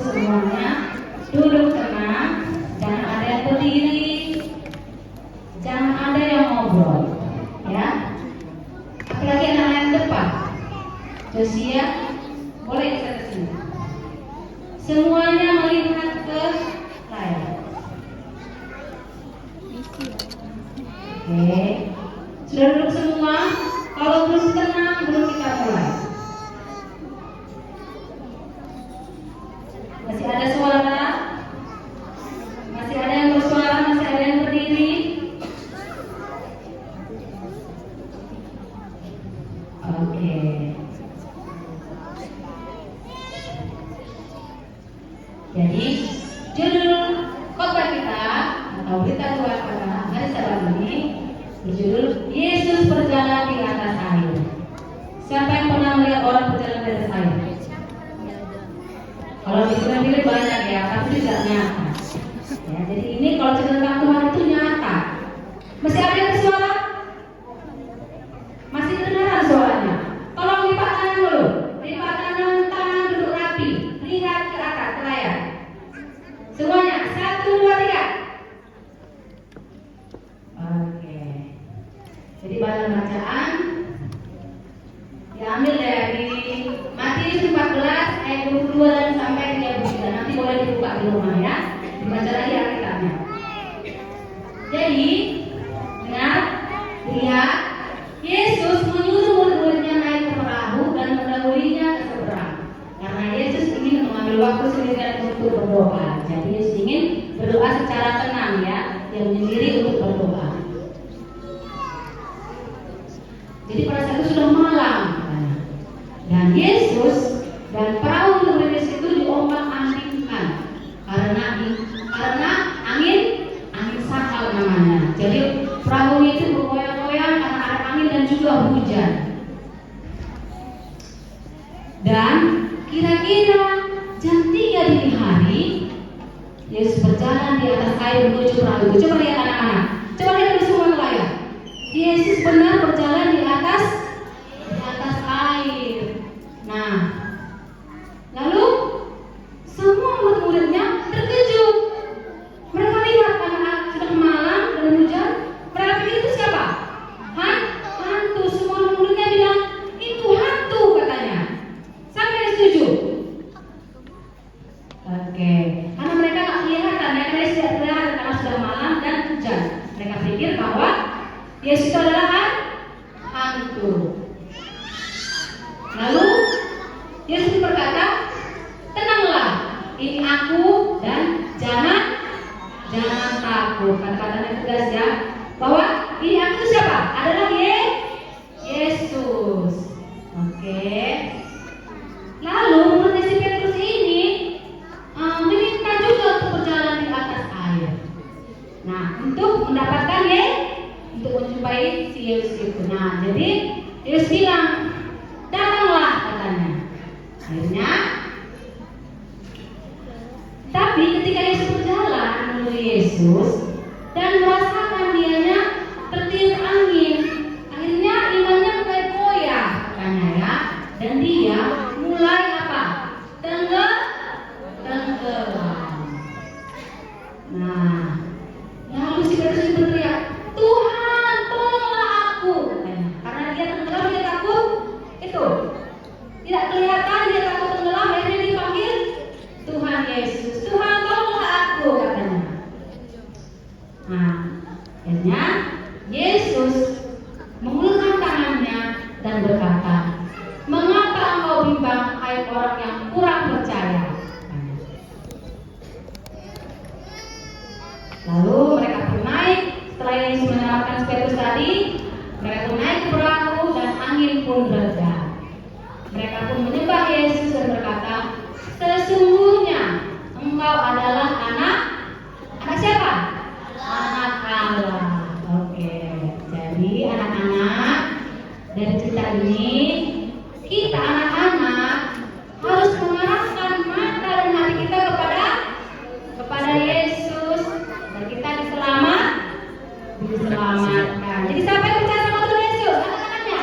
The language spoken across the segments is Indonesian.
semuanya duduk tenang, jangan ada yang berdiri, jangan ada yang ngobrol, ya. Apalagi anak yang depan, Josia, boleh kita ke sini. Semuanya melihat ke layar. Oke, sudah duduk semua. Kalau belum tenang, belum kita mulai. Masih ada suara? Masih ada yang bersuara? Masih ada yang berdiri? Oke. Jadi judul khotbah kita atau berita Tuhan pada hari Sabat ini berjudul Yesus berjalan di atas air. Siapa yang pernah melihat orang berjalan di atas air? Kalau di film-film banyak ya, tapi tidak nyata. Ya, jadi ini kalau cerita tentang Tuhan itu nyata. Masih ada yang bersuara? Masih dengar suaranya? Tolong lipat tangan dulu. Lipat tangan duduk rapi. Lihat ke atas ke layar. Semuanya 1, 2, 3. Oke. Jadi bahan bacaan diambil dari Matius 14 ayat 22 dan sampai 33. Nanti boleh dibuka di rumah ya. Dibaca lagi Alkitabnya. Jadi, dengar, lihat, Yesus menyuruh murid-muridnya naik ke perahu dan mendahulinya ke seberang. Karena Yesus ingin mengambil waktu sendirian untuk berdoa. Jadi Yesus ingin berdoa secara tenang ya, yang menyendiri untuk berdoa. Jadi pada saat itu sudah malam, dan Yesus dan perahu murid Yesus itu diombang-ambingkan karena angin sakal namanya. Jadi perahu itu bergoyang-goyang karena ada angin dan juga hujan. Dan kira-kira jam 3 dini hari Yesus berjalan di atas air menuju perahu itu. Coba lihat anak-anak, coba lihat di semua layar. Yesus benar berjalan di atas air. Nah, lalu semua murid-muridnya terkejut. Mereka lihat karena sudah malam dan hujan. Mereka pikir itu siapa? Hantu. Semua muridnya bilang itu hantu katanya. Siapa yang setuju? Oke, karena mereka nggak kelihatan, mereka tidak kelihatan karena sudah malam dan hujan. Mereka pikir bahwa Yesus itu adalah hantu. Lalu Yesus berkata, tenanglah, ini aku dan jangan takut. Kata-katanya tegas ya, bahwa ini aku itu siapa? Adalah Yesus. Oke. Lalu murid si Petrus ini diminta juga untuk berjalan di atas air. Nah, untuk mendapatkan untuk menjumpai si Yesus itu. Nah, jadi Yesus bilang, datanglah katanya. Akhirnya, tapi ketika Yesus berjalan menuju Yesus dan merasakan dianya tertiup angin, akhirnya imannya mulai goyah katanya ya, dan dia mulai apa? Tenggelam. Nah, lalu si Petrus berteriak, Tuhan, tolonglah aku. Karena dia tenggelam, dia takut itu tidak kelihatan, dia takut tenggelam. Akhirnya dipanggil Tuhan Yesus, Tuhan tolonglah aku katanya. Nah, akhirnya Yesus mengulurkan tangannya dan berkata, mengapa engkau bimbang, hai orang yang kurang percaya? Lalu mereka pun naik. Setelah Yesus menyelamatkan Petrus tadi, mereka pun naik ke perahu dan angin pun reda. Mereka pun menyembah Yesus dan berkata, sesungguhnya engkau adalah anak siapa? Anak Allah. Oke, jadi anak-anak, dari cerita ini kita anak-anak harus mengarahkan mata dan hati kita kepada Yesus, dan kita diselamatkan. Jadi siapa yang percaya sama Tuhan Yesus? Anak-anaknya.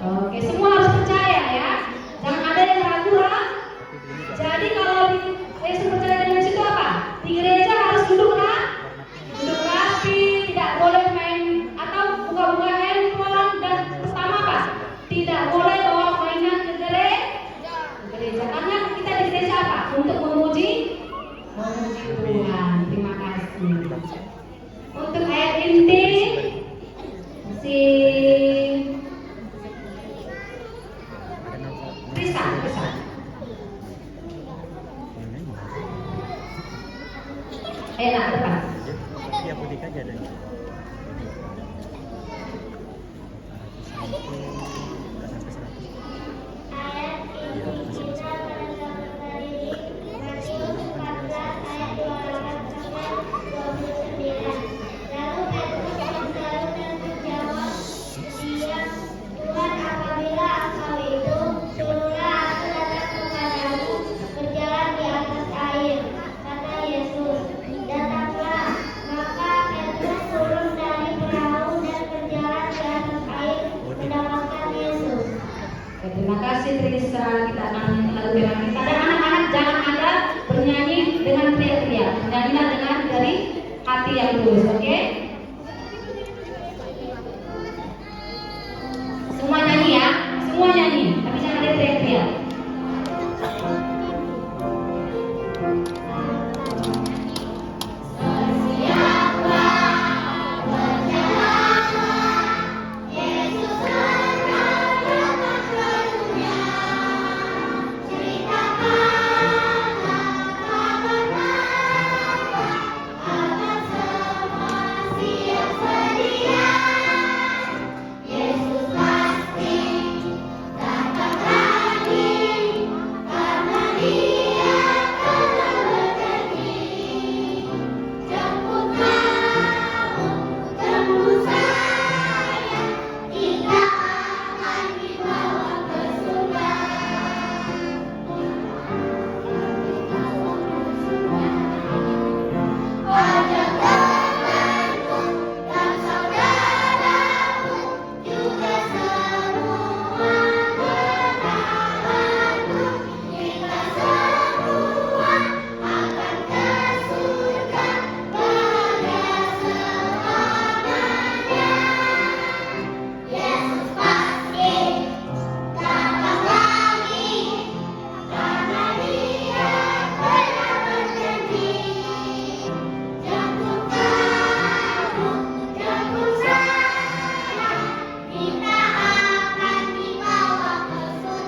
Oke, semua harus percaya ya. Jangan ada yang ragu. Jadi kalau Ayo nak depan. Dia putih aja deh. Terima kasih Tristan, kita akan lalu dengan kita. Dan anak-anak jangan ada bernyanyi dengan teriak-teriak, nyanyilah dengan dari hati yang tulus, oke? Semua nyanyi ya, semua nyanyi, tapi jangan ada teriak-teriak.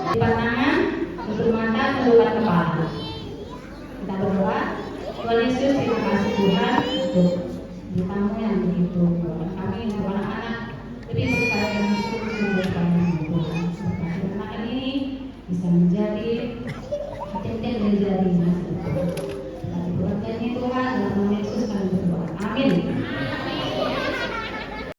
Lipat tangan, tutup mata, tundukkan kepala. Kita berdoa. Tuhan Yesus, terima kasih Tuhan untuk tamu yang begitu kami untuk anak-anak lebih berkaitan Yesus berkaitan Tuhan. Supaya anak ini bisa menjadi hati-hati menjadi nasib Tuhan. Kita berdoa Tuhan dalam nama Yesus kami berdoa. Amin.